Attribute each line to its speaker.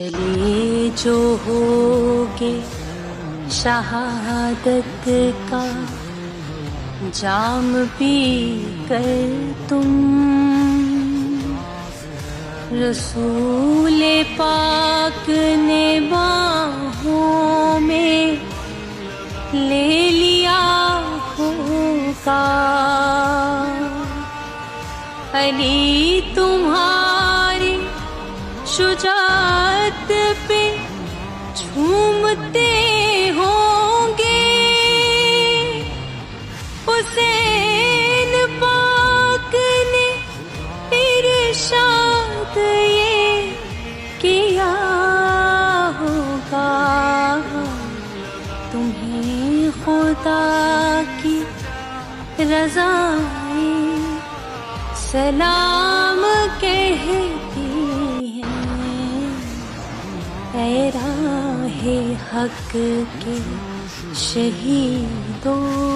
Speaker 1: چلے جو ہوگے شہادت کا جام پی کر تم، رسول پاک نے باہوں میں لے لیا ہوگا، علی تمہاری شجاعت پہ جھومتے ہوں گے، حسین پاک نے ارشاد یہ کیا ہوگا، تمہیں خدا کی رضا سلام کہتی ہیں، اے راہ حق کے شہیدوں